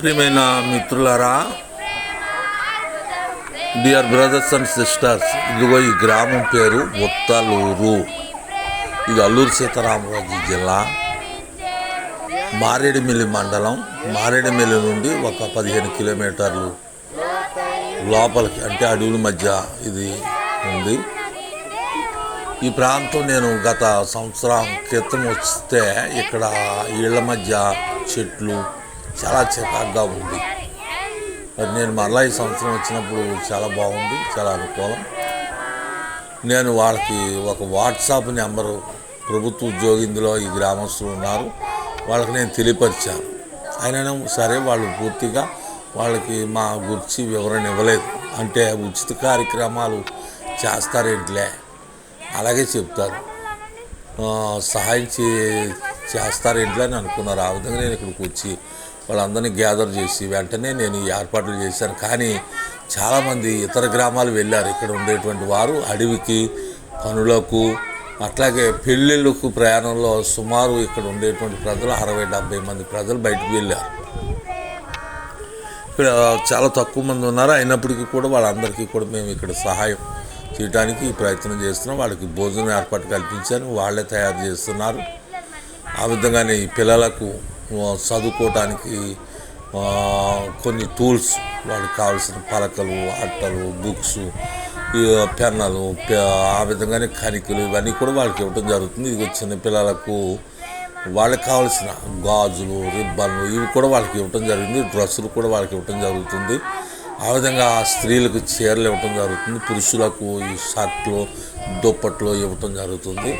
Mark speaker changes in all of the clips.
Speaker 1: ప్రియమైన మిత్రులారా, dear brothers and sisters, ఇదిగో ఈ గ్రామం పేరు ఉత్తలూరు. ఇది అల్లూరు సీతారామరాజు జిల్లా, మారేడుమిల్లి మండలం. మారేడుమిల్లి నుండి ఒక 15 కిలోమీటర్లు లోపలికి, అంటే అడవుల మధ్య ఇది ఉంది. ఈ ప్రాంతం నేను గత సంవత్సరం క్రితం వస్తే ఇక్కడ ఇళ్ల మధ్య చెట్లు చాలా చికాగ్గా ఉంది. మరి నేను మరలా ఈ సంవత్సరం వచ్చినప్పుడు చాలా బాగుంది, చాలా అనుకూలం. నేను వాళ్ళకి ఒక వాట్సాప్ నెంబరు, ప్రభుత్వ ఉద్యోగి ఇందులో ఈ గ్రామస్తులు ఉన్నారు, వాళ్ళకి నేను తెలియపరిచాను. అయినా సరే వాళ్ళు పూర్తిగా వాళ్ళకి మా గురించి వివరణ ఇవ్వలేదు. అంటే ఉచిత కార్యక్రమాలు చేస్తారేంటిలే, అలాగే చెప్తారు, సహాయం చేస్తారేంటిలే అని అనుకున్నారు. ఆ విధంగా నేను ఇక్కడికి వచ్చి వాళ్ళందరినీ గ్యాదర్ చేసి వెంటనే నేను ఈ ఏర్పాట్లు చేశాను. కానీ చాలామంది ఇతర గ్రామాలు వెళ్ళారు. ఇక్కడ ఉండేటువంటి వారు అడవికి, పనులకు, అట్లాగే పెళ్ళిళ్ళకు ప్రయాణంలో సుమారు ఇక్కడ ఉండేటువంటి ప్రజలు 60-70 మంది ప్రజలు బయటకు వెళ్ళారు. ఇక్కడ చాలా తక్కువ మంది ఉన్నారు. అయినప్పటికీ కూడా వాళ్ళందరికీ కూడా మేము ఇక్కడ సహాయం చేయడానికి ప్రయత్నం చేస్తున్నాం. వాళ్ళకి భోజనం ఏర్పాటు కల్పించాను, వాళ్ళే తయారు చేస్తున్నారు. ఆ విధంగానే ఈ పిల్లలకు చదువుకోవటానికి కొన్ని టూల్స్, వాళ్ళకి కావాల్సిన పలకలు, అట్టలు, బుక్స్, పెన్నులు, ఆ విధంగానే కణికలు, ఇవన్నీ కూడా వాళ్ళకి ఇవ్వటం జరుగుతుంది. ఇది చిన్న పిల్లలకు వాళ్ళకి కావాల్సిన గాజులు, రిబ్బన్లు, ఇవి కూడా వాళ్ళకి ఇవ్వటం జరిగింది. డ్రెస్సులు కూడా వాళ్ళకి ఇవ్వటం జరుగుతుంది. ఆ విధంగా స్త్రీలకు చీరలు ఇవ్వటం జరుగుతుంది, పురుషులకు ఈ షర్ట్లు, దుప్పట్లు ఇవ్వటం జరుగుతుంది.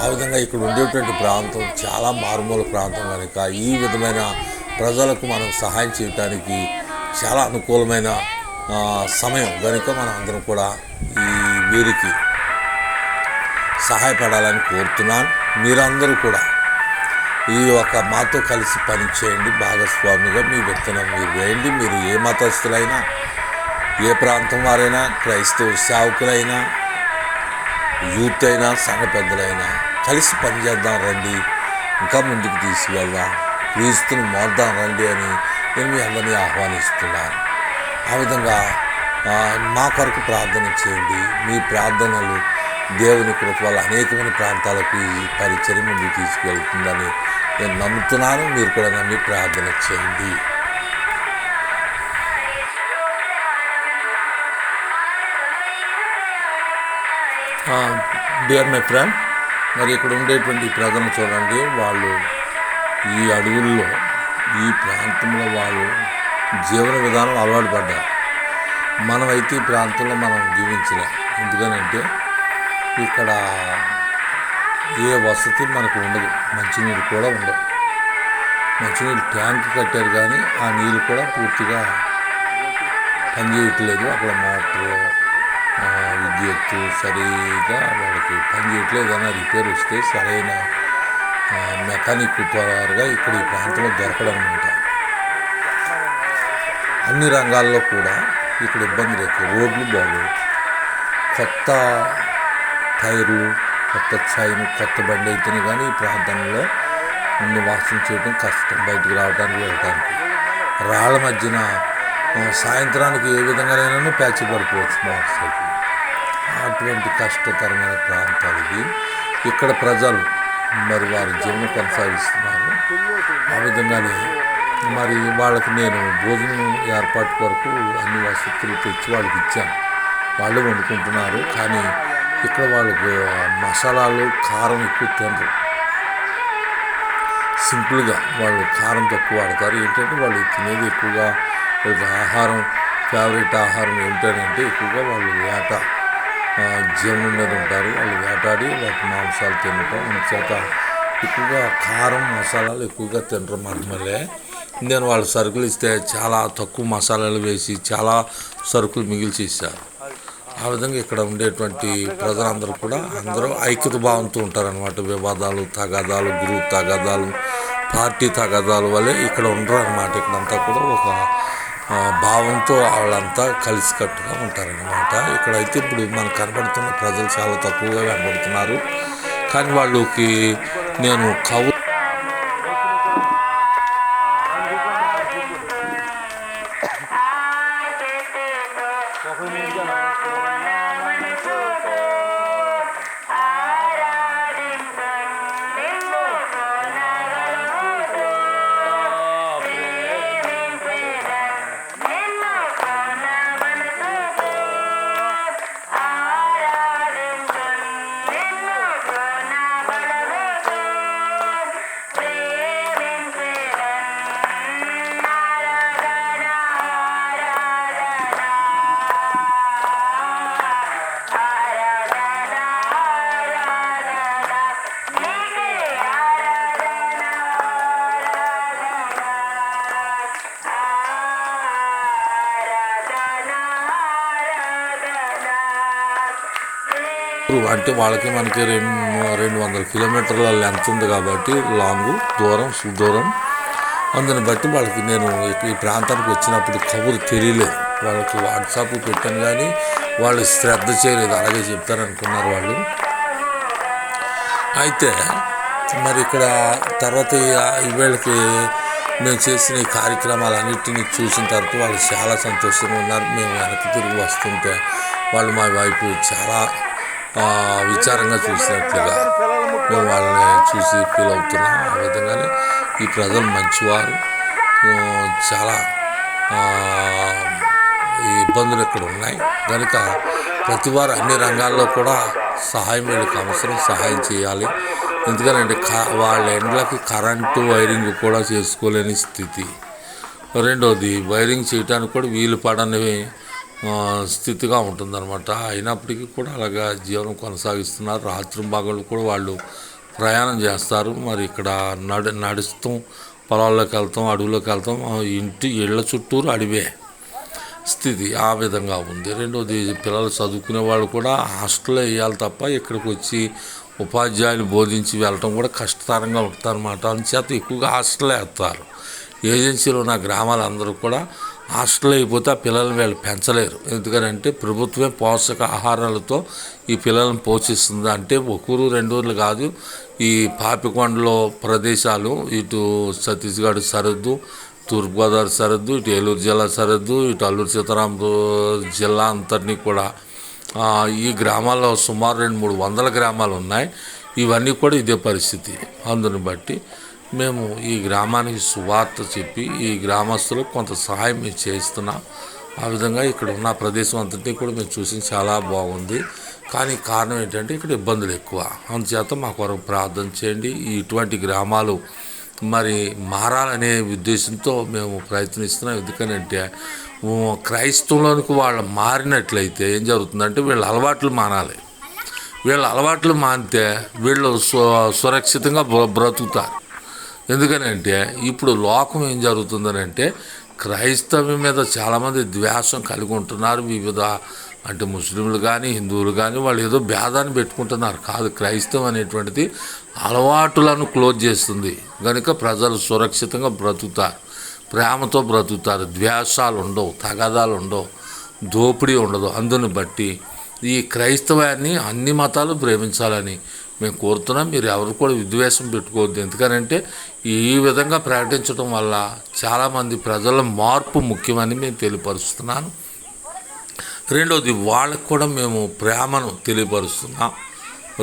Speaker 1: ఆ విధంగా ఇక్కడ ఉండేటువంటి ప్రాంతం చాలా మారుమూల ప్రాంతం కనుక ఈ విధమైన ప్రజలకు మనం సహాయం చేయడానికి చాలా అనుకూలమైన సమయం కనుక మనం అందరం కూడా వీరికి సహాయపడాలని కోరుతున్నాను. మీరందరూ కూడా ఈ మాతో కలిసి పనిచేయండి. భాగస్వామిగా మీ విత్తనం మీరు వేయండి. మీరు ఏ మతస్థులైనా, ఏ ప్రాంతం వారైనా, క్రైస్తవ సేవకులైనా, యూత్ అయినా, సంఘ పెద్దలైనా కలిసి పనిచేద్దాం రండి, ఇంకా ముందుకు తీసుకువెళ్దాం, క్రీస్తుని మోద్దాం రండి అని నేను మీ అందరినీ ఆహ్వానిస్తున్నాను. ఆ విధంగా మా కొరకు ప్రార్థన చేయండి. మీ ప్రార్థనలు దేవుని కృప వల్ల అనేకమైన ప్రాంతాలకు ఈ పరిచయం ముందుకు తీసుకువెళ్తుందని నేను నమ్ముతున్నాను. మీరు కూడా నమ్మి ప్రార్థన చేయండి. డియర్ మై ఫ్రెండ్, మరి ఇక్కడ ఉండేటువంటి ప్రజలను చూడండి. వాళ్ళు ఈ అడవుల్లో, ఈ ప్రాంతంలో వాళ్ళు జీవన విధానం అలవాటు పడ్డారు. మనమైతే ఈ ప్రాంతంలో మనం జీవించలేం. ఎందుకనంటే ఇక్కడ ఏ వసతి మనకు ఉండదు, మంచినీళ్ళు కూడా ఉండవు. మంచినీళ్ళు ట్యాంక్ కట్టారు కానీ ఆ నీళ్ళు కూడా పూర్తిగా పనిచేయట్లేదు. అక్కడ మోటారు, విద్యుత్తు సరిగా వాళ్ళకి పనిచేయట్లేదు. ఏదైనా రిపేర్ వస్తే సరైన మెకానిక్ త్వరగా ఇక్కడ ఈ ప్రాంతంలో దొరకడం అనమాట. అన్ని రంగాల్లో కూడా ఇక్కడ ఇబ్బందులు ఎక్కువ. రోడ్లు బాగు, కొత్త టైర్లు, కొత్త చైన్, కొత్త బండి అయితేనే కానీ ఈ ప్రాంతంలో నివాసం చేయడం కష్టం. బయటకు రావడానికి, వెళ్ళడానికి రాళ్ళ మధ్యన సాయంత్రానికి ఏ విధంగానైనా ప్యాచ్ పడిపోవచ్చు మోటార్ సైకిల్. అటువంటి కష్టతరమైన ప్రాంతాలు ఇది. ఇక్కడ ప్రజలు మరి వారి జీవనం కొనసాగిస్తున్నారు. ఆ విధంగానే మరి వాళ్ళకి నేను భోజనం ఏర్పాటు వరకు అన్ని వసతులు తెచ్చి వాళ్ళకి ఇచ్చాను. వాళ్ళు వండుకుంటున్నారు. కానీ ఇక్కడ వాళ్ళకి మసాలాలు, కారం ఎక్కువ తినరు. సింపుల్గా వాళ్ళు కారం తక్కువ వాడతారు. ఏంటంటే వాళ్ళు తినేది ఎక్కువగా ఆహారం, ఫేవరెట్ ఆహారం ఏంటంటే ఎక్కువగా వాళ్ళు వేట జీవనం మీద ఉంటారు. వాళ్ళు వేటాడి వాటి మాంసాలు తినటం, చేత ఎక్కువగా కారం, మసాలాలు ఎక్కువగా తినరు. మళ్ళీ నేను వాళ్ళు సరుకులు ఇస్తే చాలా తక్కువ మసాలాలు వేసి చాలా సరుకులు మిగిల్చేసారు. ఆ విధంగా ఇక్కడ ఉండేటువంటి ప్రజలందరూ కూడా అందరూ ఐక్యత భావంతో ఉంటారనమాట. వివాదాలు, తగాదాలు, గ్రూప్ తగాదాలు, పార్టీ తగాదాలు వల్లే ఇక్కడ ఉండరు అనమాట. ఇక్కడంతా కూడా ఒక భావంతో వాళ్ళంతా కలిసికట్టుగా ఉంటారనమాట. ఇక్కడైతే ఇప్పుడు మనకు కనబడుతున్న ప్రజలు చాలా తక్కువగా కనబడుతున్నారు. కానీ వాళ్ళకి నేను అంటే వాళ్ళకి మనకి 200 కిలోమీటర్ల లెంత్ ఉంది కాబట్టి లాంగు దూరం. అందుని బట్టి వాళ్ళకి నేను ఈ ప్రాంతానికి వచ్చినప్పుడు కబురు తెలియలేదు. వాళ్ళకి వాట్సాప్ పెట్టాను కానీ వాళ్ళు శ్రద్ధ చేయలేదు. అలాగే చెప్తారనుకున్నారు వాళ్ళు. అయితే మరి ఇక్కడ తర్వాత వీళ్ళకి మేము చేసిన ఈ కార్యక్రమాలన్నింటినీ చూసిన తర్వాత వాళ్ళు చాలా సంతోషంగా ఉన్నారు. మేము వెనక్కి తిరిగి వస్తుంటే వాళ్ళు మా వైపు చాలా విచారంగా చూసినట్లుగా మేము వాళ్ళని చూసి ఫీల్ అవుతున్నాం. ఆ విధంగానే ఈ ప్రజలు మంచివారు. చాలా ఈ ఇబ్బందులు ఇక్కడ ఉన్నాయి కనుక ప్రతి వారు అన్ని రంగాల్లో కూడా సహాయం వీళ్ళకి అవసరం, సహాయం చేయాలి. ఎందుకంటే వాళ్ళ ఎండ్లకి కరెంటు వైరింగ్ కూడా చేసుకోలేని స్థితి. రెండోది వైరింగ్ చేయడానికి కూడా వీలు పడని స్థితిగా ఉంటుందన్నమాట. అయినప్పటికీ కూడా అలాగా జీవనం కొనసాగిస్తున్నారు. రాత్రి భాగంలో కూడా వాళ్ళు ప్రయాణం చేస్తారు. మరి ఇక్కడ నడుస్తాం, పొలాల్లోకి వెళ్తాం, అడవులోకి వెళ్తాం. ఇళ్ళ చుట్టూరు అడివే స్థితి ఆ విధంగా ఉంది. రెండోది పిల్లలు చదువుకునే వాళ్ళు కూడా హాస్టల్లో వేయాలి తప్ప ఇక్కడికి వచ్చి ఉపాధ్యాయులు బోధించి వెళ్ళటం కూడా కష్టతరంగా ఉంటుందన్నమాట. అందుచేత ఎక్కువగా హాస్టల్లో వేస్తారు. ఏజెన్సీలో ఉన్న గ్రామాలందరూ కూడా హాస్టల్ అయిపోతే ఆ పిల్లల్ని వీళ్ళు పెంచలేరు. ఎందుకంటే ప్రభుత్వమే పోషక ఆహారాలతో ఈ పిల్లలను పోషిస్తుంది. అంటే ఒకరు 2 ఊర్లు కాదు, ఈ పాపికొండలో ప్రదేశాలు, ఇటు ఛత్తీస్గఢ్ సరిహద్దు, తూర్పుగోదావరి సరిహద్దు, ఇటు ఏలూరు జిల్లా సరిహద్దు, ఇటు అల్లూరు సీతారామరాజు జిల్లా అంతటినీ కూడా ఈ గ్రామాల్లో సుమారు 200-300 గ్రామాలు ఉన్నాయి. ఇవన్నీ కూడా ఇదే పరిస్థితి. అందుని బట్టి మేము ఈ గ్రామానికి సువార్త చెప్పి ఈ గ్రామస్తులకు కొంత సహాయం మేము చేస్తున్నాం. ఆ విధంగా ఇక్కడ ఉన్న ప్రదేశం అంతటినీ కూడా మేము చూసి చాలా బాగుంది. కానీ కారణం ఏంటంటే ఇక్కడ ఇబ్బందులు ఎక్కువ. అందుచేత మా కొరకు ప్రార్థన చేయండి. ఇటువంటి గ్రామాలు మరి మారాలనే ఉద్దేశంతో మేము ప్రయత్నిస్తున్నాం. ఎందుకనంటే క్రైస్తవంలోనికి వాళ్ళు మారినట్లయితే ఏం జరుగుతుందంటే వీళ్ళ అలవాట్లు మానాలి. వీళ్ళ అలవాట్లు మానితే వీళ్ళు సురక్షితంగా బ్రతుకుతారు. ఎందుకనంటే ఇప్పుడు లోకం ఏం జరుగుతుందనంటే క్రైస్తవం మీద చాలామంది ద్వేషం కలిగి ఉంటున్నారు. వివిధ అంటే ముస్లింలు కానీ హిందువులు కానీ వాళ్ళు ఏదో భేదాన్ని పెట్టుకుంటున్నారు. కాదు, క్రైస్తవం అనేటువంటిది అలవాటులను క్లోజ్ చేస్తుంది. కనుక ప్రజలు సురక్షితంగా బ్రతుకుతారు, ప్రేమతో బ్రతుకుతారు, ద్వేషాలు ఉండవు, తగాదాలు ఉండవు, దోపిడీ ఉండదు. అందుని బట్టి ఈ క్రైస్తవాన్ని అన్ని మతాలు ప్రేమించాలని మేము కోరుతున్నాం. మీరు ఎవరు కూడా విద్వేషం పెట్టుకోవద్దు. ఎందుకనంటే ఈ విధంగా ప్రకటించడం వల్ల చాలామంది ప్రజల మార్పు ముఖ్యమని మేము తెలియపరుస్తున్నాను. రెండవది వాళ్ళకు కూడా మేము ప్రేమను తెలియపరుస్తున్నాం.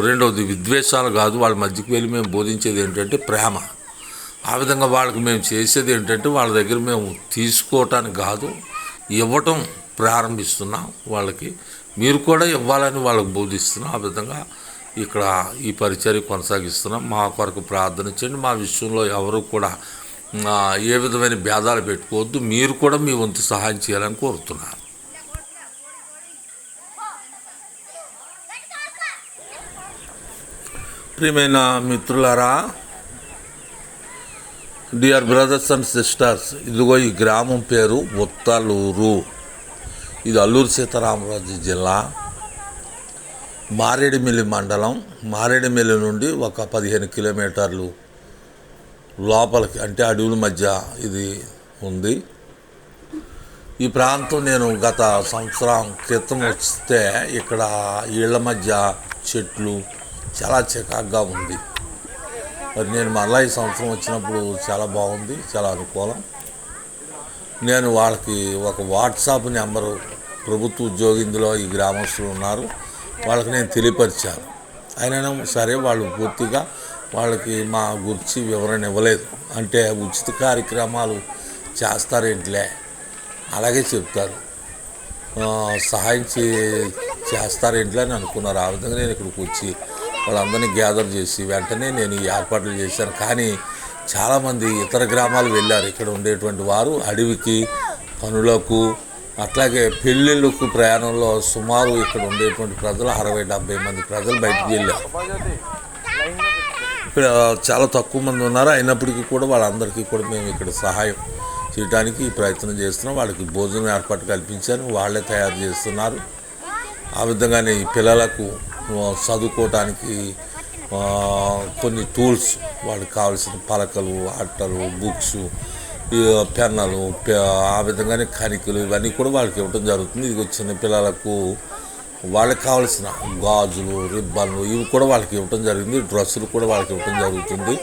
Speaker 1: రెండవది విద్వేషాలు కాదు, వాళ్ళ మధ్యకి వెళ్ళి మేము బోధించేది ఏంటంటే ప్రేమ. ఆ విధంగా వాళ్ళకి మేము చేసేది ఏంటంటే వాళ్ళ దగ్గర మేము తీసుకోవటానికి కాదు, ఇవ్వటం ప్రారంభిస్తున్నాం. వాళ్ళకి మీరు కూడా ఇవ్వాలని వాళ్ళకి బోధిస్తున్నాం. ఆ విధంగా ఇక్కడ ఈ పరిచర్య కొనసాగిస్తున్నాం. మా కొరకు ప్రార్థన చేయండి. మా విషయంలో ఎవరు కూడా ఏ విధమైన భేదాలు పెట్టుకోవద్దు. మీరు కూడా మీ వంతు సహాయం చేయాలని కోరుతున్నాను. ప్రియమైన మిత్రులారా, డియర్ బ్రదర్స్ అండ్ సిస్టర్స్, ఇదిగో ఈ గ్రామం పేరు ఉత్తలూరు. ఇది అల్లూరు సీతారామరాజు జిల్లా, మారేడుమిల్లి మండలం. మారేడుమిల్లి నుండి ఒక 15 కిలోమీటర్లు లోపలికి అంటే అడవుల మధ్య ఇది ఉంది. ఈ ప్రాంతం నేను గత సంవత్సరం క్రితం వస్తే ఇక్కడ ఇళ్ల మధ్య చెట్లు చాలా చికాగ్గా ఉంది. మరి నేను మళ్ళీ ఈ సంవత్సరం వచ్చినప్పుడు చాలా బాగుంది, చాలా అనుకూలం. నేను వాళ్ళకి ఒక వాట్సాప్ నెంబరు, ప్రభుత్వ ఉద్యోగిందులో ఈ గ్రామస్తులు ఉన్నారు, వాళ్ళకి నేను తెలియపరిచాను. అయినా సరే వాళ్ళు పూర్తిగా వాళ్ళకి మా గురించి వివరణ ఇవ్వలేదు. అంటే ఉచిత కార్యక్రమాలు చేస్తారేంటిలే అలాగే చెప్తారు, సహాయం చేస్తారేంటిలే అని అనుకున్నారు. ఆ విధంగా నేను ఇక్కడికి వచ్చి వాళ్ళందరినీ గ్యాదర్ చేసి వెంటనే నేను ఈ ఏర్పాట్లు చేశాను. కానీ చాలామంది ఇతర గ్రామాలు వెళ్ళారు. ఇక్కడ ఉండేటువంటి వారు అడవికి, పనులకు, అట్లాగే పెళ్ళిళ్ళకు ప్రయాణంలో సుమారు ఇక్కడ ఉండేటువంటి ప్రజలు 60-70 మంది ప్రజలు బయటికి వెళ్ళారు. ఇక్కడ చాలా తక్కువ మంది ఉన్నారు. అయినప్పటికీ కూడా వాళ్ళందరికీ కూడా మేము ఇక్కడ సహాయం చేయడానికి ప్రయత్నం చేస్తున్నాం. వాళ్ళకి భోజనం ఏర్పాటు కల్పించాను, వాళ్ళే తయారు చేస్తున్నారు. ఆ విధంగానే ఈ పిల్లలకు చదువుకోవటానికి కొన్ని టూల్స్, వాళ్ళకి కావాల్సిన పలకలు, అట్టలు, బుక్స్, పెన్నులు, ఆ విధంగానే కణికలు ఇవన్నీ కూడా వాళ్ళకి ఇవ్వటం జరుగుతుంది. ఇది చిన్నపిల్లలకు వాళ్ళకి కావాల్సిన గాజులు, రిబ్బన్లు ఇవి కూడా వాళ్ళకి ఇవ్వటం జరిగింది. డ్రెస్సులు కూడా వాళ్ళకి ఇవ్వటం జరుగుతుంది.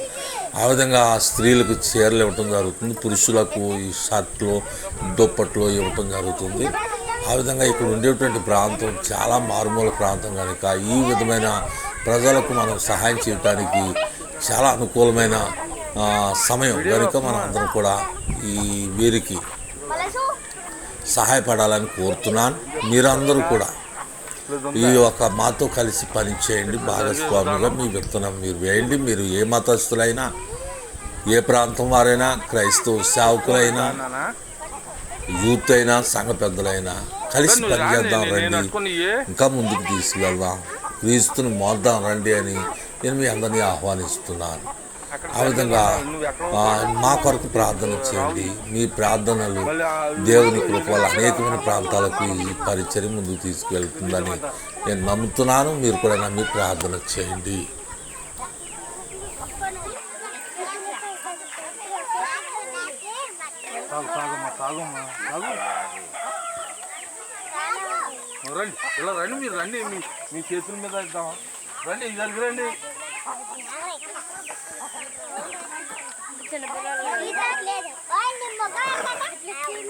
Speaker 1: ఆ విధంగా స్త్రీలకు చీరలు ఇవ్వటం జరుగుతుంది. పురుషులకు ఈ షర్ట్లు, దుప్పట్లు ఇవ్వటం జరుగుతుంది. ఆ విధంగా ఇక్కడ ఉండేటువంటి ప్రాంతం చాలా మారుమూల ప్రాంతం కనుక ఈ విధమైన ప్రజలకు మనం సహాయం చేయడానికి చాలా అనుకూలమైన సమయం కనుక మనం అందరం కూడా వీరికి సహాయపడాలని కోరుతున్నాను. మీరందరూ కూడా ఈ యొక్క మాతో కలిసి పనిచేయండి. భాగస్వామిగా మీ విత్తనం మీరు వేయండి. మీరు ఏ మతస్థులైనా, ఏ ప్రాంతం వారైనా, క్రైస్తవ సేవకులైనా, యూత్ అయినా, సంఘ పెద్దలైనా కలిసి పనిచేద్దాం రండి, ఇంకా ముందుకు తీసుకెళ్దాం, క్రీస్తుని మోద్దాం రండి అని నేను మీ అందరినీ ఆహ్వానిస్తున్నాను. ఆ విధంగా మా కొరకు ప్రార్థన చేయండి. మీ ప్రార్థనలు దేవుని కృప వల్ల అనేకమైన ప్రాంతాలకు ఈ పరిచర్య ముందుకు తీసుకెళ్తుందని నేను నమ్ముతున్నాను. మీరు కూడా నమ్మి ప్రార్థన చేయండి.
Speaker 2: రండి, ఇలా రండి, మీరు రండి, మీ చేతుల మీద ఇద్దాం. రండి, ఇద్దరికి రండి.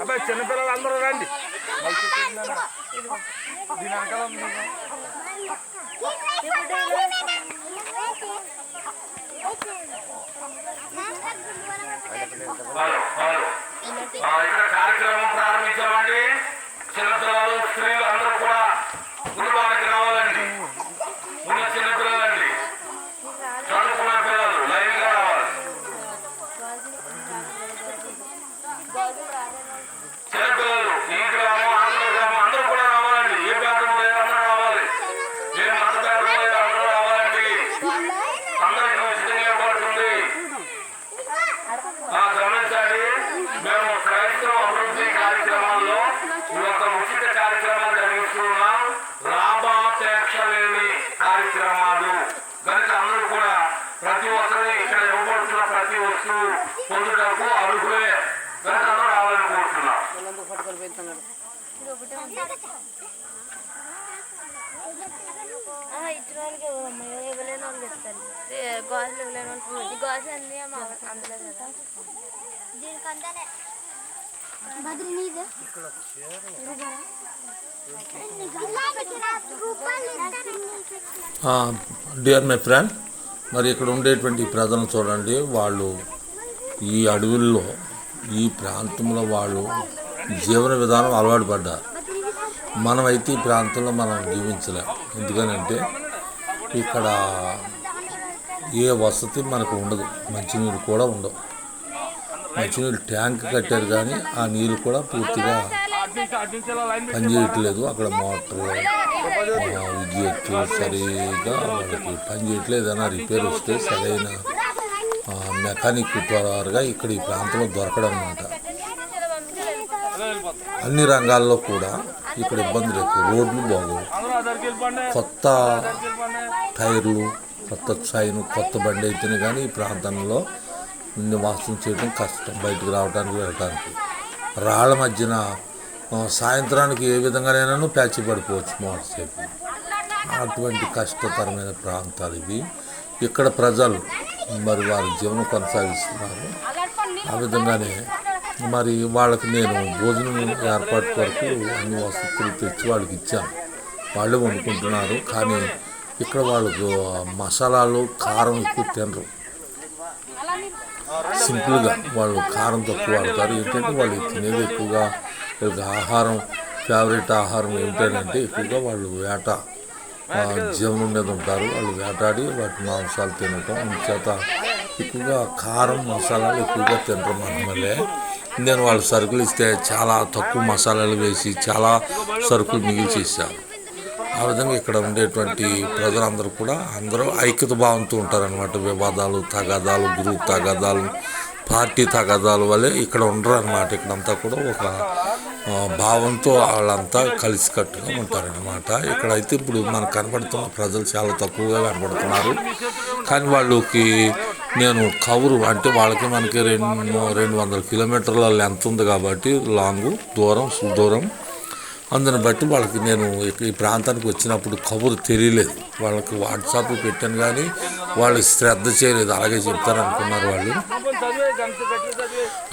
Speaker 2: అబ్బాయి చిన్నపిల్లలు అందరూ రండి. దీని అంకల్ ఇక్కడ కార్యక్రమం ప్రారంభించామండి. చిన్నపిల్లలు, స్త్రీలు అందరూ కూడా కుటుంబానికి రావాలండి. ముందు చిన్నపిల్లలండి, చదువుకున్న పిల్లలు లైన్గా రావాలి. చిన్నపిల్లలు ఈ గ్రామం, ఆటల గ్రామం అందరూ కూడా రావాలండి. ఏ ప్రాంతం లేదు అందరూ రావాలి. ఏ మత భేదం లేదు అందరూ రావాలండి. అందరికీ ఉచితంగా పడుతుంది. గమనించండి, మేము క్రైస్తవ అభివృద్ధి కార్యక్రమాల్లో ఈ యొక్క ఉచిత కార్యక్రమాలు జరిగిస్తున్నాం. లాభాపేక్ష లేని కార్యక్రమాలు కనుక అందరూ కూడా ప్రతి ఒక్కరు ఇక్కడ ఇవ్వబడుతున్న ప్రతి వస్తువు పొందుటకు అర్హులే కనుక అందరూ రావాలని కోరుతున్నాం.
Speaker 3: ఇచ్చిన వాళ్ళకి ఇవ్వలేని వాళ్ళు చెప్తారు. గాజులు ఇవ్వలేని వాళ్ళు గాజులు అన్నీ అందులో కదా.
Speaker 1: డియర్ మై ఫ్రెండ్, మరి ఇక్కడ ఉండేటువంటి ప్రజలను చూడండి. వాళ్ళు ఈ అడవుల్లో, ఈ ప్రాంతంలో వాళ్ళు జీవన విధానం అలవాటు పడ్డారు. మనమైతే ఈ ప్రాంతంలో మనం జీవించలేం. ఎందుకనంటే ఇక్కడ ఏ వసతి మనకు ఉండదు. మంచినీళ్ళు కూడా ఉండవు. మంచినీళ్ళు ట్యాంక్ కట్టారు కానీ ఆ నీళ్ళు కూడా పూర్తిగా పనిచేయట్లేదు. అక్కడ మోటార్, విద్యుత్ సరిగా వాళ్ళకి పనిచేయట్లేదు. ఏదైనా రిపేర్ వస్తే సరైన మెకానిక్ త్వరగా ఇక్కడ ఈ ప్రాంతంలో దొరకడం అన్నమాట. అన్ని రంగాల్లో కూడా ఇక్కడ ఇబ్బందులు ఎక్కువ. రోడ్లు బాగోవు, కొత్త టైర్లు, కొత్త చైన్, కొత్త బండి అయితేనే కానీ ఈ ప్రాంతంలో నివాసం చేయడం కష్టం. బయటకు రావడానికి, వెళ్ళటానికి రాళ్ల మధ్యన సాయంత్రానికి ఏ విధంగానైనా ప్యాచి పడిపోవచ్చు మోటార్ సైకిల్. అటువంటి కష్టతరమైన ప్రాంతాలు ఇవి. ఇక్కడ ప్రజలు మరి వారి జీవనం కొనసాగిస్తున్నారు. ఆ విధంగానే మరి వాళ్ళకి నేను భోజనం ఏర్పాటు కొరకు అన్ని వసతులు తెచ్చి వాళ్ళకి ఇచ్చాను. వాళ్ళే వండుకుంటున్నారు. కానీ ఇక్కడ వాళ్ళకు మసాలాలు, కారం ఎక్కువ తినరు. సింపుల్గా వాళ్ళు కారం తక్కువ వాడతారు. ఏంటంటే వాళ్ళు తినేది ఎక్కువగా, వీళ్ళకి ఆహారం, ఫేవరెట్ ఆహారం ఏమిటంటే ఎక్కువగా వాళ్ళు వేట జీవనం మీద ఉంటారు. వాళ్ళు వేటాడి వాటి మాంసాలు తినటం, అందుచేత ఎక్కువగా కారం, మసాలాలు ఎక్కువగా తినటం వల్లే నేను వాళ్ళు సరుకులు ఇస్తే చాలా తక్కువ మసాలాలు వేసి చాలా సరుకులు మిగిల్చి ఇస్తాను. ఆ విధంగా ఇక్కడ ఉండేటువంటి ప్రజలందరూ కూడా అందరూ ఐక్యత భావంతో ఉంటారనమాట. వివాదాలు, తగాదాలు, గ్రూప్ తగాదాలు, పార్టీ తగాదాలు వల్లే ఇక్కడ ఉండరు అనమాట. ఇక్కడంతా కూడా ఒక భావంతో వాళ్ళంతా కలిసికట్టుగా ఉంటారనమాట. ఇక్కడైతే ఇప్పుడు మనకు కనపడుతున్న ప్రజలు చాలా తక్కువగా కనపడుతున్నారు. కానీ వాళ్ళకి నేను కవరు అంటే వాళ్ళకి మనకి 200 కిలోమీటర్ల లెంత్ ఉంది కాబట్టి లాంగు దూరం అందుని బట్టి వాళ్ళకి నేను ఈ ప్రాంతానికి వచ్చినప్పుడు కబురు తెలియలేదు. వాళ్ళకి వాట్సాప్ పెట్టాను కానీ వాళ్ళు శ్రద్ధ చేయలేదు, అలాగే చెప్తారనుకున్నారు వాళ్ళు.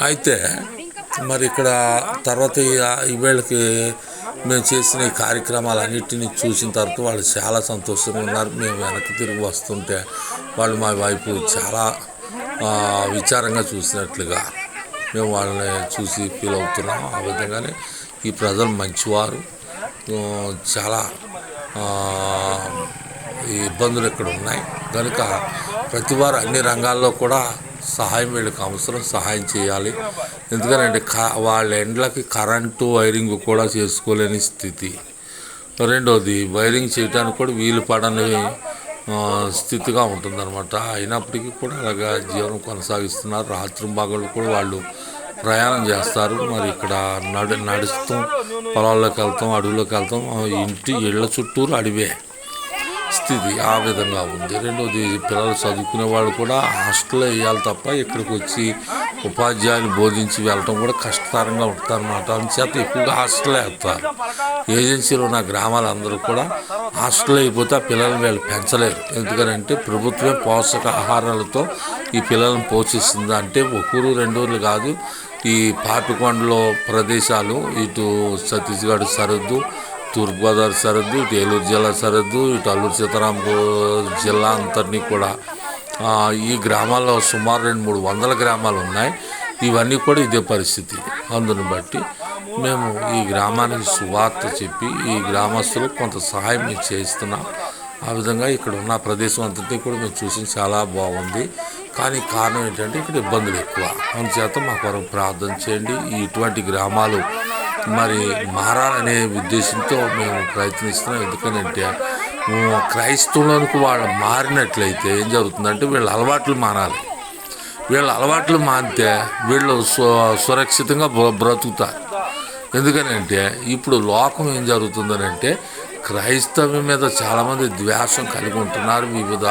Speaker 1: అయితే మరి ఇక్కడ తర్వాత వీళ్ళకి మేము చేసిన ఈ కార్యక్రమాలన్నింటినీ చూసిన తర్వాత వాళ్ళు చాలా సంతోషంగా ఉన్నారు. మేము వెనక్కి తిరిగి వస్తుంటే వాళ్ళు మా వైపు చాలా విచారంగా చూసినట్లుగా మేము వాళ్ళని చూసి ఫీల్ అవుతున్నాం. ఆ విధంగానే ఈ ప్రజలు మంచివారు, చాలా ఇబ్బందులు ఇక్కడ ఉన్నాయి కనుక ప్రతివారు అన్ని రంగాల్లో కూడా సహాయం వీళ్ళకి అవసరం, సహాయం చేయాలి. ఎందుకంటే వాళ్ళ ఎండ్లకి కరెంటు వైరింగ్ కూడా చేసుకోలేని స్థితి. రెండోది వైరింగ్ చేయడానికి కూడా వీలు పడని స్థితిగా ఉంటుందన్నమాట. అయినప్పటికీ కూడా అలాగా జీవనం కొనసాగిస్తున్నారు. రాత్రి పగళ్ళు కూడా వాళ్ళు ప్రయాణం చేస్తారు. మరి ఇక్కడ నడుస్తాం, పొలాల్లోకి వెళ్తాం, అడవుల్లోకి వెళ్తాం, ఇళ్ళ చుట్టూరు అడివే స్థితి ఆ విధంగా ఉంది. రెండోది పిల్లలు చదువుకునే వాళ్ళు కూడా హాస్టల్లో వేయాలి తప్ప ఇక్కడికి వచ్చి ఉపాధ్యాయులు బోధించి వెళ్ళటం కూడా కష్టతరంగా ఉంటుందన్నమాట. అందుచేత ఎక్కువగా హాస్టల్లో వేస్తారు. ఏజెన్సీలో ఉన్న గ్రామాలందరూ కూడా హాస్టల్లో అయిపోతే ఆ పిల్లల్ని వీళ్ళు పెంచలేరు. ఎందుకంటే ప్రభుత్వమే పోషకాహారాలతో ఈ పిల్లలను పోషిస్తుంది. అంటే ఒకరు 2 ఊర్లు కాదు, ఈ పాపికొండలో ప్రదేశాలు, ఇటు ఛత్తీస్గఢ్ సరిహద్దు, తూర్పుగోదావరి సరిహద్దు, ఇటు ఏలూరు జిల్లా సరిహద్దు, ఇటు అల్లూరు సీతారామరాజు జిల్లా అంతటినీ కూడా ఈ గ్రామాల్లో సుమారు 200-300 గ్రామాలు ఉన్నాయి. ఇవన్నీ కూడా ఇదే పరిస్థితి. అందుని బట్టి మేము ఈ గ్రామానికి సువార్త చెప్పి ఈ గ్రామస్తులకు కొంత సహాయం మేము చేస్తున్నాం. ఆ విధంగా ఇక్కడ ఉన్న ప్రదేశం అంతటి కూడా మేము చూసి చాలా బాగుంది. కానీ కారణం ఏంటంటే ఇక్కడ ఇబ్బందులు ఎక్కువ. అందుచేత మా కొరకు ప్రార్థన చేయండి. ఇటువంటి గ్రామాలు మరి మారాలనే ఉద్దేశంతో మేము ప్రయత్నిస్తున్నాం. ఎందుకంటే క్రైస్తవులకు వాళ్ళు మారినట్లయితే ఏం జరుగుతుందంటే వీళ్ళ అలవాట్లు మానాలి. వీళ్ళ అలవాట్లు మానితే వీళ్ళు సురక్షితంగా బ్రతుకుతారు. ఎందుకనంటే ఇప్పుడు లోకం ఏం జరుగుతుందనంటే క్రైస్తవం మీద చాలామంది ద్వేషం కలిగి ఉంటున్నారు. వివిధ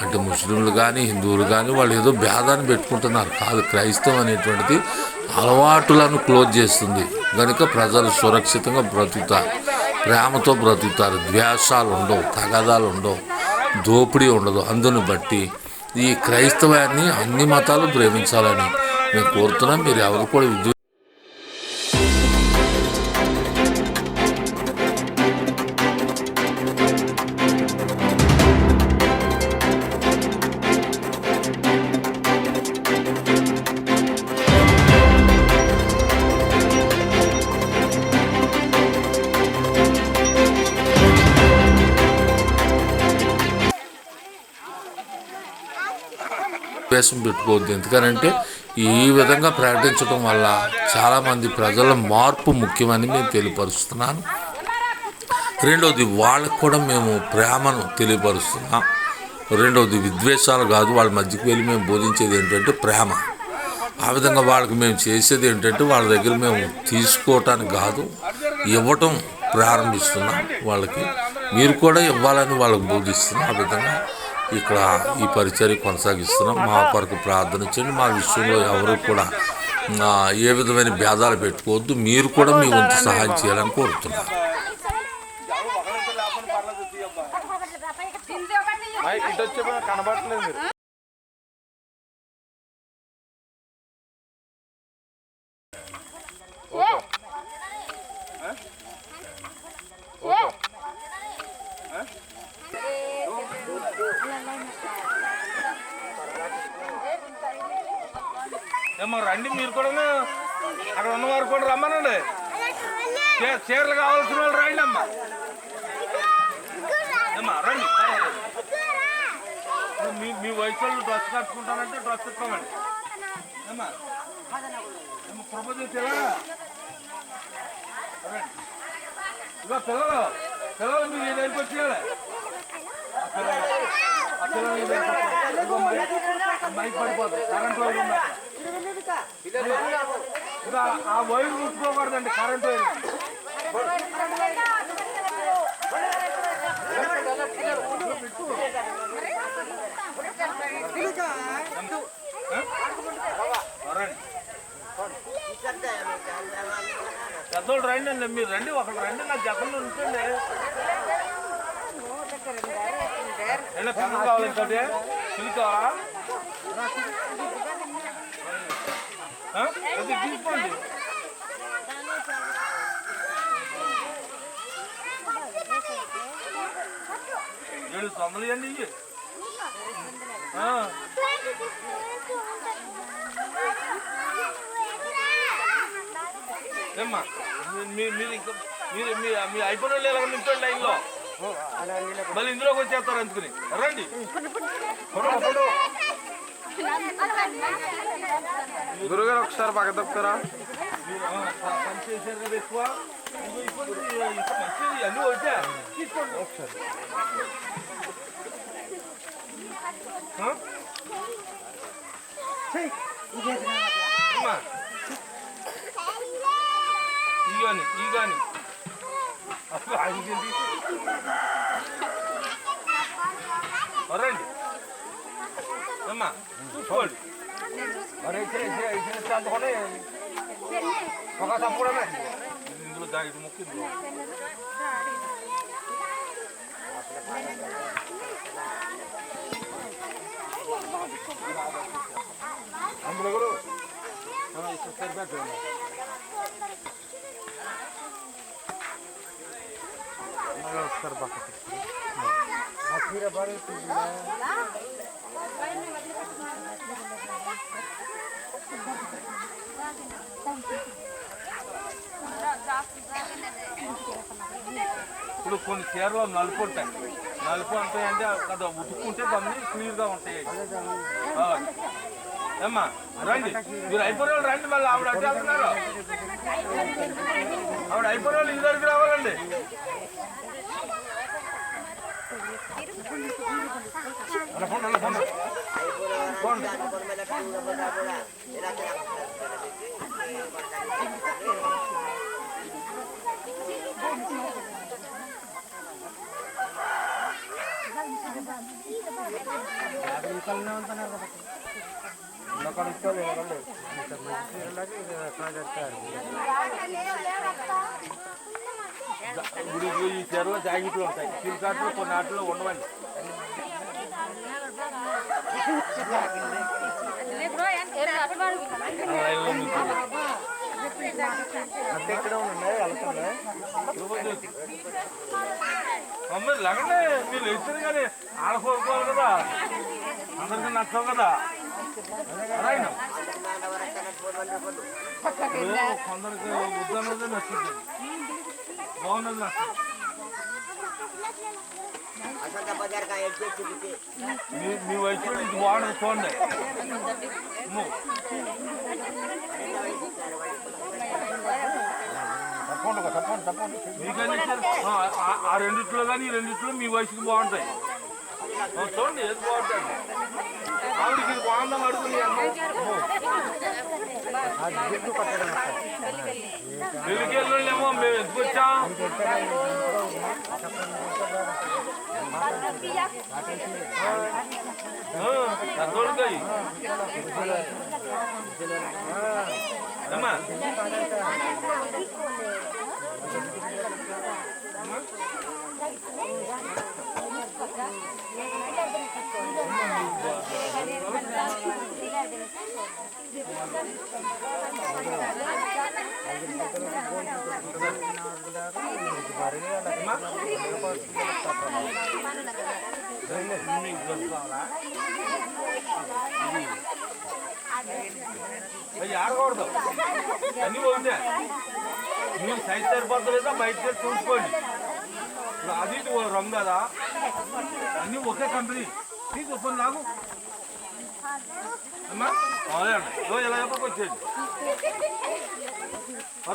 Speaker 1: అంటే ముస్లింలు కానీ హిందువులు కానీ వాళ్ళు ఏదో భేదాన్ని పెట్టుకుంటున్నారు. కాదు, క్రైస్తవం అనేటువంటిది అలవాటులను క్లోజ్ చేస్తుంది కనుక ప్రజలు సురక్షితంగా బ్రతుకుతారు, ప్రేమతో బ్రతుకుతారు, ద్వేషాలు ఉండవు, తగాదాలు ఉండవు, దోపిడీ ఉండదు. అందుని బట్టి ఈ క్రైస్తవాన్ని అన్ని మతాలు ప్రేమించాలని మేము కోరుతున్నాం. మీరు ఎవరు కూడా ద్వేషం పెట్టుకోవద్దు. ఎందుకనంటే ఈ విధంగా ప్రకటించడం వల్ల చాలామంది ప్రజల మార్పు ముఖ్యమని మేము తెలియపరుస్తున్నాను. రెండవది వాళ్ళకు కూడా మేము ప్రేమను తెలియపరుస్తున్నాం. రెండవది విద్వేషాలు కాదు, వాళ్ళ మధ్యకి వెళ్ళి మేము బోధించేది ఏంటంటే ప్రేమ. ఆ విధంగా వాళ్ళకి మేము చేసేది ఏంటంటే వాళ్ళ దగ్గర మేము తీసుకోవటానికి కాదు, ఇవ్వటం ప్రారంభిస్తున్నాం. వాళ్ళకి మీరు కూడా ఇవ్వాలని వాళ్ళకి బోధిస్తున్నాం. ఆ విధంగా ఇక్కడ ఈ పరిచర్య కొనసాగిస్తున్నాం. మా కొరకు ప్రార్థన చేయండి. మా విషయంలో ఎవరు కూడా ఏ విధమైన భేదాలు పెట్టుకోవద్దు. మీరు కూడా మీ వంతు సహాయం చేయాలని కోరుతున్నాం.
Speaker 2: ఏమో రండి, మీరు కూడా అక్కడ ఉన్నవారు కూడా రమ్మనండి. చీరలు కావాల్సిన వాళ్ళు రండి అమ్మా. అమ్మా రండి. మీ వయసు వాళ్ళు డ్రెస్ కట్టుకుంటానంటే డ్రెస్ ఇస్తామండి. అమ్మా ప్రపోజల్ ఇలా పిల్లలు మీరు ఏ దగ్గరికి వచ్చేయాలి. మైక్ పడిపోతుంది, కరెంట్ వాళ్ళు ఉన్నారు. ఇంకా ఆ వైర్ ముట్టుకోకూడదండి, కరెంట్ వైర్. పెద్దోళ్ళు రండి అండి, మీరు రండి, ఒకళ్ళు రండి, నాకు జతంలో ఉంచండి. ఏనా పెద్ద కావాలి ఇంకోటి పిలుతావా? తీసుకోండి. 700 ఇవ్వండి. ఇవి ఏమ్మా మీరు ఇంకా మీ అయిపోయిన వాళ్ళు ఎలాగ నింపండి లైన్లో, మళ్ళీ ఇందులోకి వచ్చేస్తారు అందుకుని రండి.
Speaker 4: గురుగారు ఒకసారి పక్క తప్పుతారా?
Speaker 2: పని చేశారు కదా ఎక్కువ, అన్నీ వచ్చా తీసుకోండి ఒకసారి. ఈ కానీ రండి అమ్మా చూసుకోండి. మరి అందుకని ఒక తప్పుడు ఇందులో దాని ముక్కు ఇందులో అందులో కూడా సరిపెట్టు.
Speaker 4: ఒకసారి పక్క
Speaker 2: ఇప్పుడు కొన్ని చీరలు నలుపు ఉంటాయి, నలుపు ఉంటాయంటే కదా ఉతుక్కుంటే దాన్ని క్లియర్గా ఉంటాయి. ఏమ్మా రండి, మీరు అయిపోయిన వాళ్ళు రండి, మళ్ళీ ఆవిడ అడ్డు వెళ్తున్నారు. ఆవిడ అయిపోయిన వాళ్ళు ఇది వరకు రావాలండి. ఇప్పుడు ఈ చీరలో జాకెట్లు ఉంటాయి, చీరకాట్లు కొన్ని ఆటల్లో ఉండవండి. మీరు లేకంటే మీరు ఇచ్చారు కానీ ఆడకోరుకోవాలి కదా, అందరికీ నచ్చవు కదా. కొందరికి వద్దన్నది నచ్చుతుంది, బాగున్నది నచ్చుతుంది. మీ వయసు ఇది బాగుండదు చూడండి. మీకని ఆ రెండిట్లో కానీ ఈ రెండిట్లో మీ వయసుకి బాగుంటాయి. చూడండి ఏది బాగుంటుంది. ఆవిడకి ఇది బాగుందని అడుగుతుంది. పెళ్ళికెళ్ళేమో మేము ఎందుకు వచ్చాం? పెద్దోళ్ళకి అమ్మా అవి ఆడకూడదు, అన్నీ పోతే మీరు సైజ్ సరిపోతలేదా బయట చూసుకోండి. అది రంగు కదా, అన్నీ ఒకే కంపెనీ. నీకు ఒప్పంది నాకు అమ్మా అదే అండి, ఎలా చెప్పకు వచ్చేది.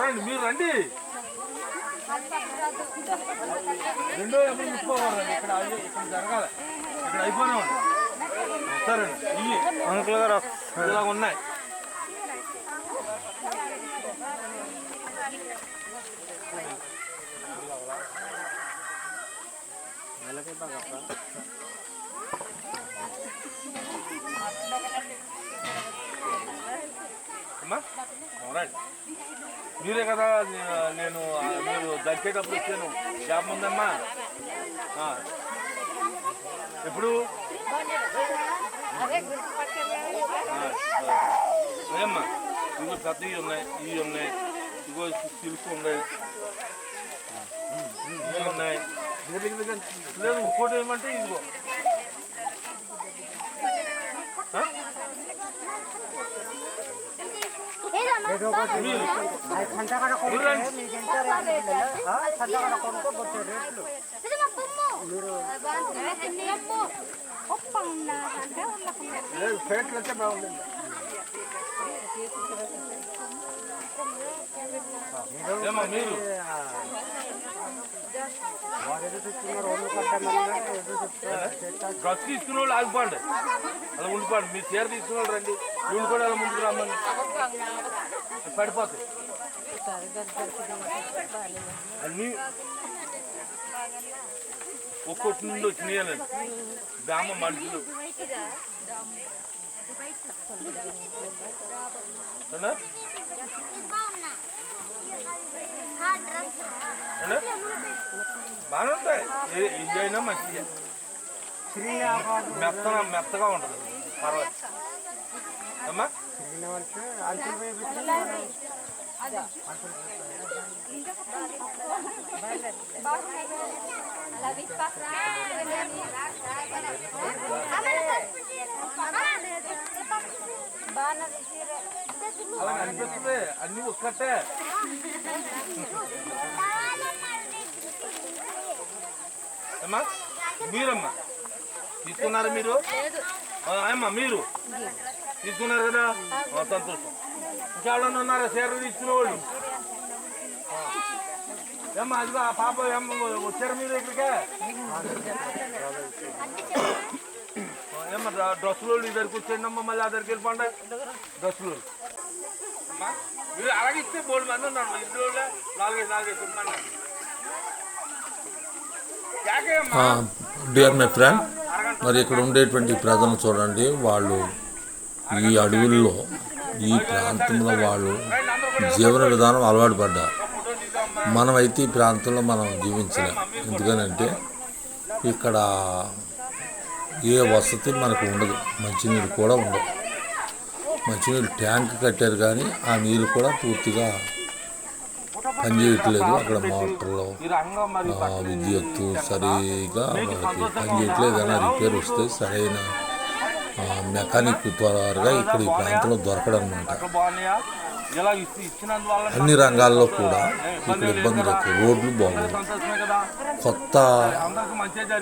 Speaker 2: రండి మీరు రండి. రెండో ఎప్పుడు ముట్టుకోకూడదండి, ఇక్కడ ఇక్కడ జరగాలి, ఇక్కడ అయిపోయినామండి. సరే ఇవి అంకుల్ గారు ఇలాగ ఉన్నాయి. అమ్మా రైట్. మీరే కదా నేను మీరు దక్కేటప్పుడు వచ్చాను. జ్ఞాపకం ఉందమ్మా? ఎప్పుడు ఏమ్మా? ఇదిగో పెద్దవి ఉన్నాయి, ఇవి ఉన్నాయి, ఇదిగో సిల్క్ ఉన్నాయి, ఇవి ఉన్నాయి. లేదు ఇంకోటి ఏమంటే ఇదిగో ఫేట్లు అంటే బాగుంటుంది. ఏమా మీరు డ్రెస్ తీసుకున్న వాళ్ళు ఆగిపోండి, అలా ఉండిపోండి. మీరు చీర తీసుకున్న వాళ్ళు రండి, వీళ్ళు కూడా అలా ముందుకు రమ్మని. పడిపోతాయి అన్నీ ఒక్కొక్క నుండి వచ్చినాయండి. గ్రామ మనుషులు బాగానే ఉంటాయి. ఇది అయినా మంచిగా మెత్తగా ఉంటుంది. పర్వాలేదు అమ్మా. అలా అనిపిస్తుంది, అన్ని ఒక్కటే. అమ్మా మీరమ్మా తీసుకున్నారా? మీరు అమ్మా మీరు తీసుకున్నారు కదా, సంతోషం. ఇంకెవరన్నా ఉన్నారా చీర తీసుకునే వాళ్ళు? ఏమ్మా అదిగో ఆ పాప వచ్చారు మీరు ఇక్కడికే? ఏమ్మా డ్రెస్సులు ఇద్దరికి వచ్చేయండి అమ్మా, మళ్ళీ అద్దరికి వెళ్ళిపోండి. డ్రెస్సులు అమ్మా మీరు అలాగే ఇస్తే 3 మంది ఉన్నారు, ఇద్దరు 4 మంది.
Speaker 1: డియర్ మై ఫ్రెండ్, మరి ఇక్కడ ఉండేటువంటి ప్రజలను చూడండి. వాళ్ళు ఈ అడవుల్లో, ఈ ప్రాంతంలో వాళ్ళు జీవన విధానం అలవాటు పడ్డారు. మనమైతే ఈ ప్రాంతంలో మనం జీవించలేం. ఎందుకనంటే ఇక్కడ ఏ వసతి మనకు ఉండదు, మంచినీళ్ళు కూడా ఉండదు. మంచినీళ్ళు ట్యాంక్ కట్టారు కానీ ఆ నీళ్ళు కూడా పూర్తిగా పనిచేయట్లేదు. అక్కడ మోటార్లో విద్యుత్తు సరిగా మనకి పనిచేయట్లేదు. ఏదైనా రిపేర్ వస్తే సరైన మెకానిక్ త్వరగా ఇక్కడ ఈ ప్రాంతంలో దొరకడనమాట. అన్ని రంగాల్లో కూడా ఇక్కడ ఇబ్బందులు ఎక్కువ. రోడ్లు బాగోవు, కొత్త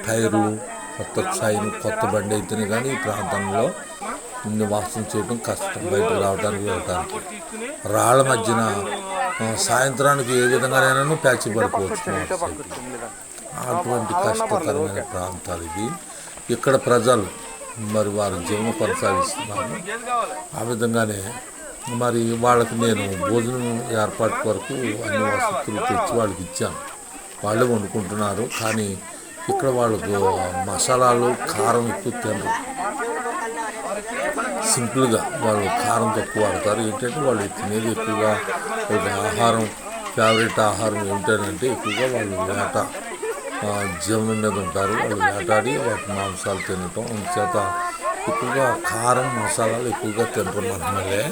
Speaker 1: టైర్లు, కొత్త చైన్, కొత్త బండి అయితేనే కానీ ఈ ప్రాంతంలో నివాసం చేయడం కష్టం. బయటకు రావడానికి వెళ్ళడానికి రాళ్ల మధ్యన సాయంత్రానికి ఏ విధంగానైనా ప్యాచి పడిపోవచ్చు. అటువంటి కష్టకరమైన ప్రాంతాలు ఇవి. ఇక్కడ ప్రజలు మరి వారి జీవనం కొనసాగిస్తున్నారు. ఆ విధంగానే మరి వాళ్ళకి నేను భోజనం ఏర్పాటు వరకు అన్ని వసతులు తెచ్చి వాళ్ళకి ఇచ్చాను. వాళ్ళే వండుకుంటున్నారు. కానీ ఇక్కడ వాళ్ళకు మసాలాలు, కారం ఎక్కువ తినరు. సింపుల్గా వాళ్ళు కారం తక్కువ వాడతారు. ఏంటంటే వాళ్ళు తినేది ఎక్కువగా ఒక ఆహారం, ఫేవరెట్ ఆహారం ఏంటంటే ఎక్కువగా వాళ్ళు వేట జీవనం మీద ఉంటారు. వాళ్ళు వేటాడి వాటి మాంసాలు తినటం చేత ఎక్కువగా కారం, మసాలాలు ఎక్కువగా తినటం. మనమల్లే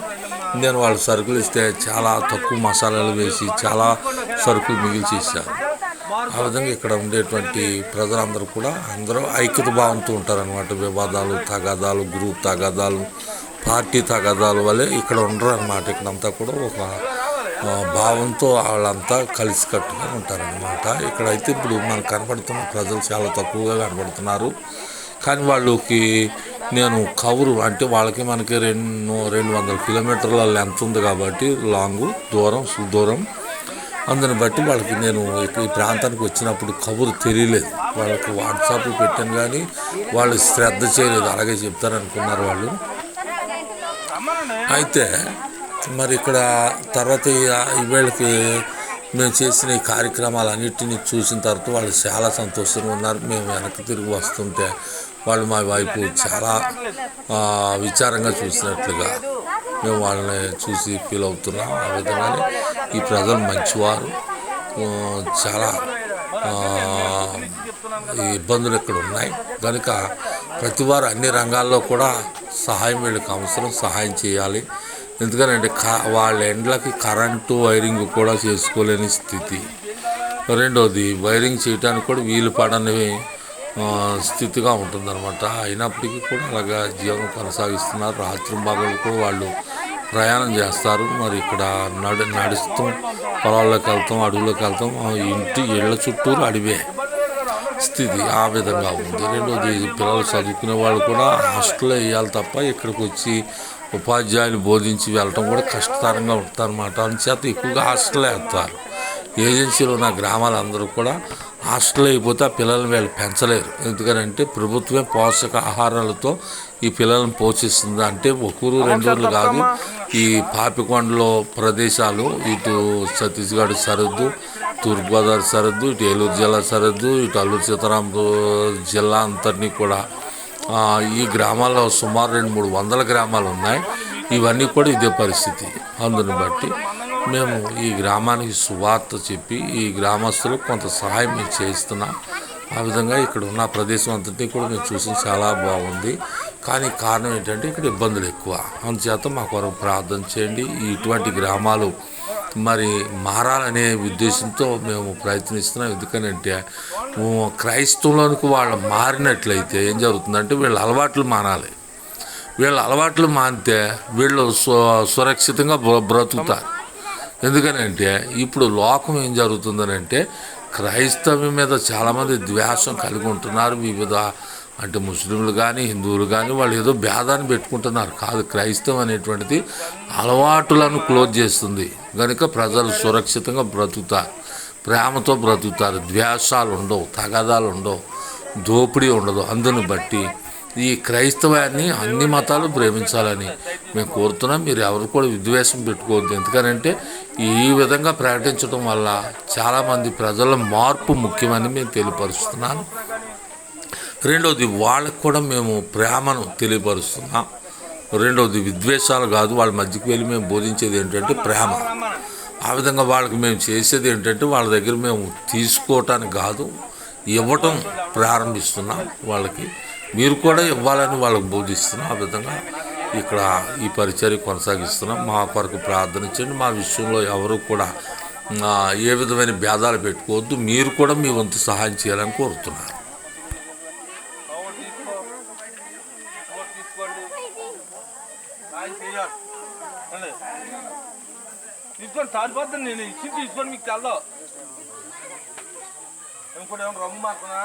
Speaker 1: నేను వాళ్ళు సరుకులు ఇస్తే చాలా తక్కువ మసాలాలు వేసి చాలా సరుకులు మిగిల్చి ఇస్తారు. ఆ విధంగా ఇక్కడ ఉండేటువంటి ప్రజలందరూ కూడా అందరూ ఐక్యత భావంతో ఉంటారనమాట. వివాదాలు, తగాదాలు, గ్రూప్ తగాదాలు, పార్టీ తగాదాలు వల్లే ఇక్కడ ఉండరు అనమాట. ఇక్కడంతా కూడా ఒక భావంతో వాళ్ళంతా కలిసికట్టుగా ఉంటారనమాట. ఇక్కడైతే ఇప్పుడు మనకు కనపడుతున్న ప్రజలు చాలా తక్కువగా కనపడుతున్నారు. కానీ వాళ్ళకి నేను కవరు అంటే వాళ్ళకి మనకి 200 కిలోమీటర్ల లెంత్ ఉంది కాబట్టి లాంగు దూరం అందుని బట్టి వాళ్ళకి నేను ఈ ప్రాంతానికి వచ్చినప్పుడు కబురు తెలియలేదు. వాళ్ళకి వాట్సాప్లు పెట్టాను కానీ వాళ్ళు శ్రద్ధ చేయలేదు. అలాగే చెప్తారనుకున్నారు వాళ్ళు. అయితే మరి ఇక్కడ తర్వాత వీళ్ళకి మేము చేసిన ఈ కార్యక్రమాలన్నింటినీ చూసిన తర్వాత వాళ్ళు చాలా సంతోషంగా ఉన్నారు. మేము వెనక్కి తిరిగి వస్తుంటే వాళ్ళు మా వైపు చాలా విచారంగా చూసినట్లుగా మేము వాళ్ళని చూసి ఫీల్ అవుతున్నాం. ఆ విధంగానే ఈ ప్రజలు మంచివారు, చాలా ఈ ఇబ్బందులు ఇక్కడ ఉన్నాయి కనుక ప్రతివారు అన్ని రంగాల్లో కూడా సహాయం వీళ్ళకి అవసరం, సహాయం చేయాలి. ఎందుకంటే వాళ్ళ ఎండ్లకి కరెంటు వైరింగ్ కూడా చేసుకోలేని స్థితి. రెండోది వైరింగ్ చేయడానికి కూడా వీలు పడని స్థితిగా ఉంటుందన్నమాట. అయినప్పటికీ కూడా అలాగా జీవనం కొనసాగిస్తున్నారు. రాత్రి పగలు కూడా వాళ్ళు ప్రయాణం చేస్తారు. మరి ఇక్కడ నడుస్తాం, పొలాల్లోకి వెళ్తాం, అడవుల్లోకి వెళ్తాం, ఇళ్ళ చుట్టూరు అడివే స్థితి ఆ విధంగా ఉంది. రెండోది పిల్లలు చదువుకునే వాళ్ళు కూడా హాస్టల్లో వేయాలి తప్ప ఇక్కడికి వచ్చి ఉపాధ్యాయులు బోధించి వెళ్ళటం కూడా కష్టతరంగా ఉంటుందన్నమాట. అందుచేత ఎక్కువగా హాస్టల్లో వేస్తారు. ఏజెన్సీలో ఉన్న గ్రామాలందరూ కూడా హాస్టల్ అయిపోతే ఆ పిల్లల్ని వీళ్ళు పెంచలేరు. ఎందుకంటే ప్రభుత్వమే పోషకాహారాలతో ఈ పిల్లలను పోషిస్తుంది. అంటే ఒకరు 2 రోజులు కాదు, ఈ పాపికొండలో ప్రదేశాలు, ఇటు ఛత్తీస్గఢ్ సరిహద్దు, తూర్పుగోదావరి సరిహద్దు, ఇటు ఏలూరు జిల్లా సరిహద్దు, ఇటు అల్లూరు సీతారామరాజు జిల్లా అంతటినీ కూడా ఈ గ్రామాల్లో సుమారు 200-300 గ్రామాలు ఉన్నాయి. ఇవన్నీ కూడా ఇదే పరిస్థితి. అందుని బట్టి మేము ఈ గ్రామానికి సువార్త చెప్పి ఈ గ్రామస్తులకు కొంత సహాయం మేము చేస్తున్నాం. ఆ విధంగా ఇక్కడ ఉన్న ప్రదేశం అంతటి కూడా మేము చూసి చాలా బాగుంది. కానీ కారణం ఏంటంటే ఇక్కడ ఇబ్బందులు ఎక్కువ. అందుచేత మా కొరకు ప్రార్థన చేయండి. ఇటువంటి గ్రామాలు మరి మారాలనే ఉద్దేశంతో మేము ప్రయత్నిస్తున్నాం. ఎందుకనంటే క్రైస్తవంలోనికి వాళ్ళు మారినట్లయితే ఏం జరుగుతుందంటే వీళ్ళ అలవాట్లు మానాలి. వీళ్ళ అలవాట్లు మానితే వీళ్ళు సురక్షితంగా బ్రతుకుతారు. ఎందుకనంటే ఇప్పుడు లోకం ఏం జరుగుతుందనంటే క్రైస్తవం మీద చాలామంది ద్వేషం కలిగి ఉంటున్నారు. వివిధ అంటే ముస్లింలు కానీ హిందువులు కానీ వాళ్ళు ఏదో భేదాన్ని పెట్టుకుంటున్నారు. కాదు, క్రైస్తవం అనేటువంటిది అలవాటులను క్లోజ్ చేస్తుంది కనుక ప్రజలు సురక్షితంగా బ్రతుకుతారు, ప్రేమతో బ్రతుకుతారు, ద్వేషాలు ఉండవు, తగాదాలు ఉండవు, దోపిడీ ఉండదు. అందుని బట్టి ఈ క్రైస్తవాన్ని అన్ని మతాలు ప్రేమించాలని మేము కోరుతున్నాం. మీరు ఎవరు కూడా విద్వేషం పెట్టుకోవద్దు. ఎందుకనంటే ఈ విధంగా ప్రకటించడం వల్ల చాలామంది ప్రజల మార్పు ముఖ్యమని మేము తెలియపరుస్తున్నాను. రెండవది వాళ్ళకు కూడా మేము ప్రేమను తెలియపరుస్తున్నాం. రెండవది విద్వేషాలు కాదు, వాళ్ళ మధ్యకి వెళ్ళి మేము బోధించేది ఏంటంటే ప్రేమ. ఆ విధంగా వాళ్ళకి మేము చేసేది ఏంటంటే వాళ్ళ దగ్గర మేము తీసుకోవటానికి కాదు, ఇవ్వటం ప్రారంభిస్తున్నాం. వాళ్ళకి మీరు కూడా ఇవ్వాలని వాళ్ళకి బోధిస్తున్నాం. ఆ విధంగా ఇక్కడ ఈ పరిచర్య కొనసాగిస్తున్నాం. మా కొరకు ప్రార్థన చేయండి. మా విషయంలో ఎవరు కూడా ఏ విధమైన భేదాలు పెట్టుకోవద్దు. మీరు కూడా మీ వంతు సహాయం చేయాలని కోరుతున్నారు.
Speaker 2: తీసుకొని తాడిపోతాను నేను ఇచ్చి తీసుకొని మీకు తెల్దా ఇంకోటి ఏమన్నా రమ్ము మాకున్నా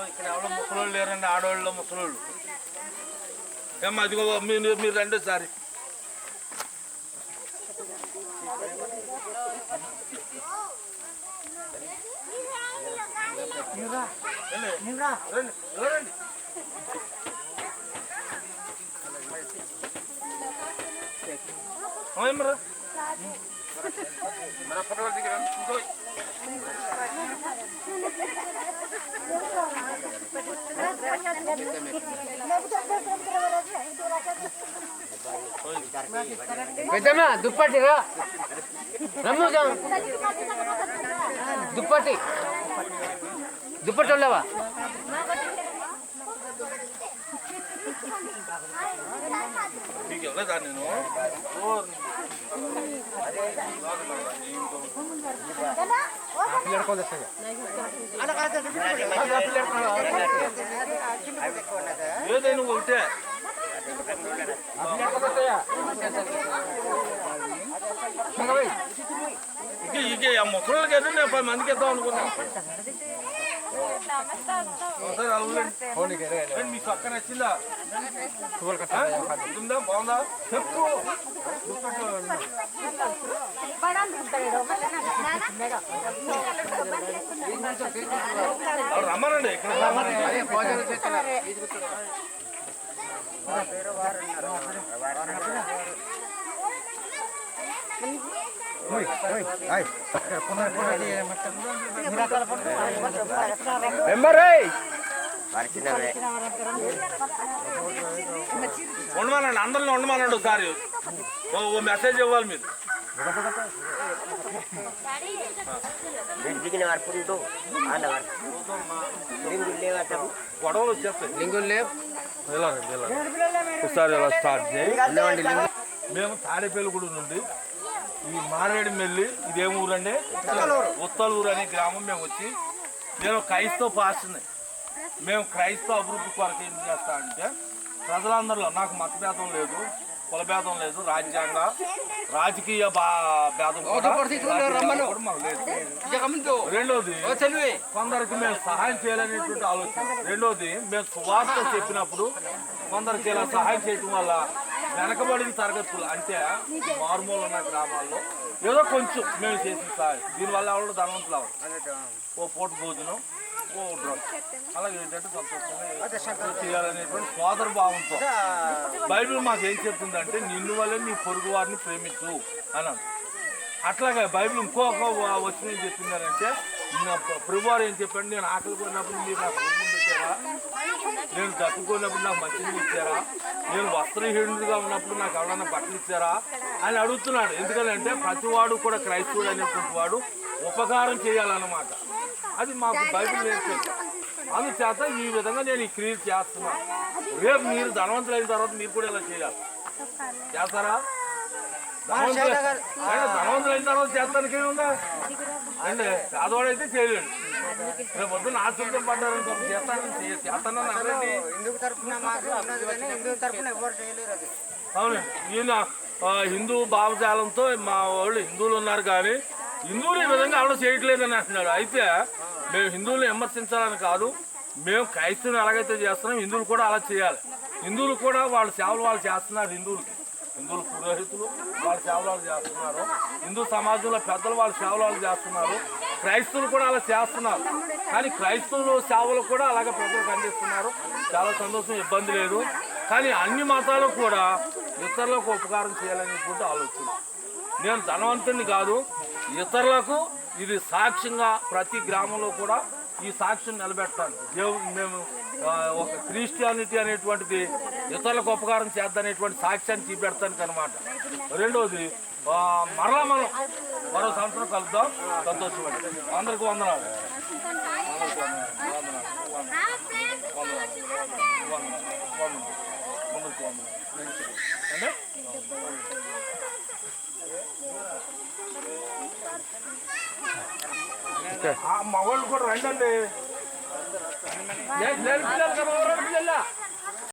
Speaker 2: ఇక్కడ ఎవరో ముసలోళ్ళు లేరండి, ఆడవాళ్ళు ముసలోళ్ళు. ఏమ్మా అదిగో మీరు రండి సారి. రండి ఏమరా
Speaker 5: పెద్దమ్మా దుప్పటి రమ్ము దుప్పటి దుప్పటి ఉండవా
Speaker 2: మీకు ఎవరేదా నేను ఏదైనా ఒకటే ఇక ఆ ముసలికి అయితే నేను 10 మందికి ఇద్దాం అనుకున్నా. మీకు అక్క నచ్చిందా? ఉందా? బాగుందా? చెప్పు. రమ్మనండి ఇక్కడ. ఉండమనండి, అందరిని ఉండమనండి ఒకసారి. ఓ మెసేజ్ ఇవ్వాలి మీరు. గొడవలు వచ్చేస్తాయి.
Speaker 5: లింగులు లేవు.
Speaker 2: ఒకసారి ఇలా స్టార్ట్ చేయి. మేము తాడేపల్లిగూడ నుండి ఈ మారేడుమిల్లి, ఇదేం ఊరండి? ఉత్తలూరు అనే గ్రామం మేము వచ్చి, నేను క్రైస్తవ పాస్టర్ని. మేము క్రైస్తవ అభివృద్ధి కొరకు ఏం చేస్తా అంటే, ప్రజలందరిలో నాకు మతభేదం లేదు, కులభేదం లేదు, రాజకీయ భేదం కూడా మాకు లేదు. రెండోది, కొందరికి మేము సహాయం చేయాలనేటువంటి ఆలోచన. రెండోది, మేము సువార్త చెప్పినప్పుడు కొందరికి ఇలా సహాయం చేయటం వల్ల వెనకబడిన తరగతులు అంటే మారుమూల ఉన్న గ్రామాల్లో ఏదో కొంచెం మేము చేసిన సహాయం, దీనివల్ల ఎవరు ధనవంతులు అవ్వరు. ఓ పూట భోజనం, ఓ డ్రగ్, అలాగే ఏంటంటే సంతోషంగా చేయాలనేటువంటి సోదర భావంతో బైబిల్ మాకు ఏం చెప్తుందంటే, నిన్ను వల్లే నీ పొరుగు వారిని ప్రేమించు అన్నాడు. అట్లాగే బైబిల్ ఇంకొక వచ్చిన ఏం చెప్పిందంటే, ప్రభువారు ఏం చెప్పండి, నేను ఆకలి కొన్నప్పుడు మీరు నాకు భోజనం పెట్టారా, నేను తట్టుకున్నప్పుడు నాకు మంచినీళ్ళు ఇచ్చారా, నేను వస్త్రహీనుడిగా ఉన్నప్పుడు నాకు ఎవరైనా బట్టలు ఇచ్చారా అని అడుగుతున్నాడు. ఎందుకంటే ప్రతివాడు కూడా క్రైస్తవుడు అనేటువంటి వాడు ఉపకారం చేయాలన్నమాట. అది మాకు బైబిల్ నేర్పింది. అందుచేత ఈ విధంగా నేను ఈ క్రియలు చేస్తున్నాను. రేపు మీరు ధనవంతులైన తర్వాత మీరు కూడా ఇలా చేయాలి. చేస్తారా? ధనవంతులైన తర్వాత చేస్తానికి ఏముందా అంటే, పేదవాడైతే చేయలేడు. రేపు పొద్దున్న ఆశ్చర్యం పడ్డారని చేస్తానని అవును. ఈయన హిందూ భావజాలంతో మా వాళ్ళు హిందువులు ఉన్నారు, కానీ హిందువులు ఈ విధంగా ఎవడో చేయట్లేదని అంటున్నాడు. అయితే మేము హిందువులను విమర్శించాలని కాదు, మేము క్రైస్తవులు ఎలాగైతే చేస్తున్నాం హిందువులు కూడా అలా చేయాలి. హిందువులు కూడా వాళ్ళ సేవలు వాళ్ళు చేస్తున్నారు. హిందువులు పురోహితులు వాళ్ళ సేవలు వాళ్ళు చేస్తున్నారు. హిందూ సమాజంలో పెద్దలు వాళ్ళ సేవలు వాళ్ళు చేస్తున్నారు. క్రైస్తవులు కూడా అలా చేస్తున్నారు. కానీ క్రైస్తవులు సేవలు కూడా అలాగే ప్రజలకు అందిస్తున్నారు. చాలా సంతోషం, ఇబ్బంది లేదు. కానీ అన్ని మతాలు కూడా ఇతరులకు ఉపకారం చేయాలనేటువంటి ఆలోచన. నేను ధనవంతుని కాదు, ఇతరులకు ఇది సాక్ష్యంగా ప్రతి గ్రామంలో కూడా ఈ సాక్ష్యం నిలబెట్టాలి. మేము ఒక క్రిస్టియానిటీ అనేటువంటిది ఇతరులకు ఉపకారం చేద్దనేటువంటి సాక్ష్యాన్ని చూపెడతానికి అనమాట. రెండోది, మరలా మనం మరో సంవత్సరం కలుద్దాం. సంతోషపడి అందరికి వందనాలు. మగవాళ్ళు కూడా రండి. పిల్లలు కదా, పిల్లలు